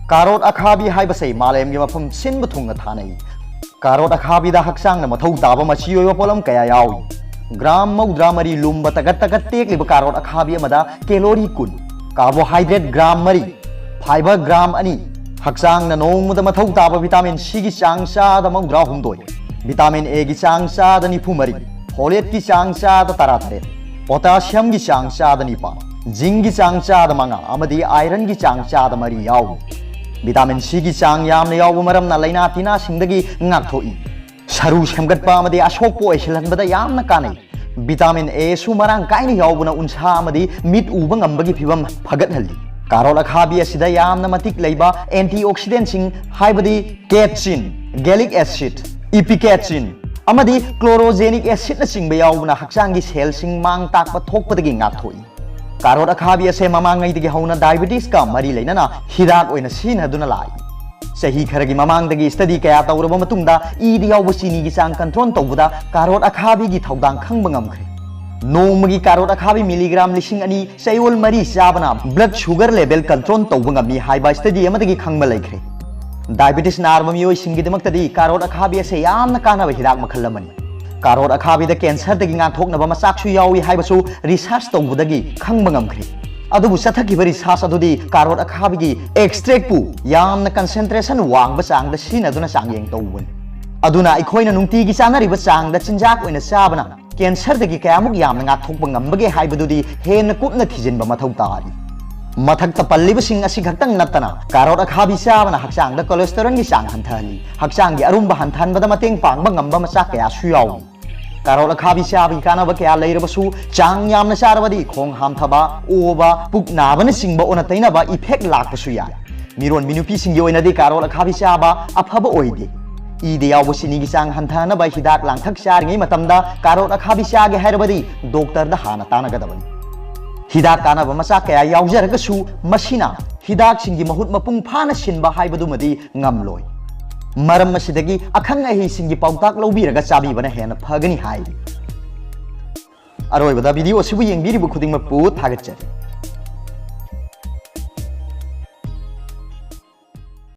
कारोट अखाबी हाइबसे मालेम के मफम सिनब थुंग थानई कारोट अखाबी दा हक्सांग न मथौ ताब मची ओय पोलम कया यावी ग्राम मौद्रा मरी लुम्ब तगत तगत टेकलिब कारोट अखाबी अमदा कैलोरी कुन कार्बोहाइड्रेट ग्राम मरी फाइबर ग्राम अनि हक्सांग न नोंगमदा मथौ ताब विटामिन सी की चांग चाद मौद्रा हुमदोय विटामिन ए की चांग चाद निफु मरी फोलेट की चांग चाद तरा तरे पोटासियम की चांग चाद निपा जिंक की चांग चाद मंगा अमदी आयरन की चांग चाद मरी याव विटामिन सी की चांग यामना याव मरमना लैना तीना सिंगदगी ngaktho'i saru semgatpa amadi asokpo esilhanbada yamna kanai vitamin A su marang kaina yawbuna unsa amadi mit uba ngambagi phibam phagathalli carol akhabi asida yamna matik leiba antioxidant sing haibadi catechin gallic acid epicatechin amadi chlorogenic acid na singba yawbuna haksangi cell sing mang takpa thokpadagi ngaktho'i carol akhabi ase mamangai digi hauna diabetes ka mari leinana hidak oina sinaduna lai सही खरगी ममांगदगी study कया तौरब मतुंगदा ईदी याव चीनी की चांग control तौबदा कारोट अखाबी की थौदांग खंग ngमखरे नोमगी कारोट अखाबी milligram लिसिंग अनि सैवल मरी चाबना ब्लड शुगर लेवल कंट्रोल तौब ngami हाइबा स्टडी अमदगी खंग लेख्रे डायबिटीज नार्म मियोय सिंगी दमक्तदी कारोट अखाबी से यामना कानाब हिदाक मखल अमनि कारोट अखाबी द कैंसर दगी ngathoknaba मसाकसु यावी हाइबसु रिसर्च तौबदगी खंग ngमखरे अदुबु सथकी रिसर्च अदुदी कारोट अखाबी एक्सट्रैक्ट पु यामना कंसंट्रेशन वांग चांग द सिनदुना चांगयेंग तौबन अदुना अखोइना नुंगतीगी चानरिबा चांग द चिंजाक ओइना चाबना कैंसर दगी कयामुक यामना ngathokpa ngambage हाइबदुदी हेन कुपना थिजिनबा मथौ तारी मथक्ता पल्लिबसिंग असि खक्तंग नत्तना कारोट अखाबी चाबना हक्चांग द कोलेस्टेरोल की चांग हंथहली हक्चांग की अरुंबा हंथहनबदा मतेंग पांगबा ngamba मचा कया सुयाव कारोट अखाबी चाबी कानब क्या लेरबसु चांग यामना चारबदी खोंग हामथबा ओबा पुक नाबन सिंगबा ओना तैनबा इफेक्ट लाकपसु याय मिरोन मिनुपी सिंगी ओइनादि कारोट अखाबी चाबा अफबा ओइदे ईदे यावबो सिनीगी चांग हंथानबा हिदाक लांथक चारङै मतमदा कारोट अखाबी चागे हैरबदी डॉक्टर दा हाना तानगदबनी हिदाक कानब मचा कया यावजरगसु मसिना हिदाक सिंगी महुत मपुंग फाना सिनबा हाइबदुमदी ngमलोय मरम मसिदगी अखंग अहि सिंगी पाउताक लौबीरगा चाबीबना हेना फगनी हाइ अरोइबदा वीडियो सिबु येंबिरिबु खुदिंग मपु थागतचरी।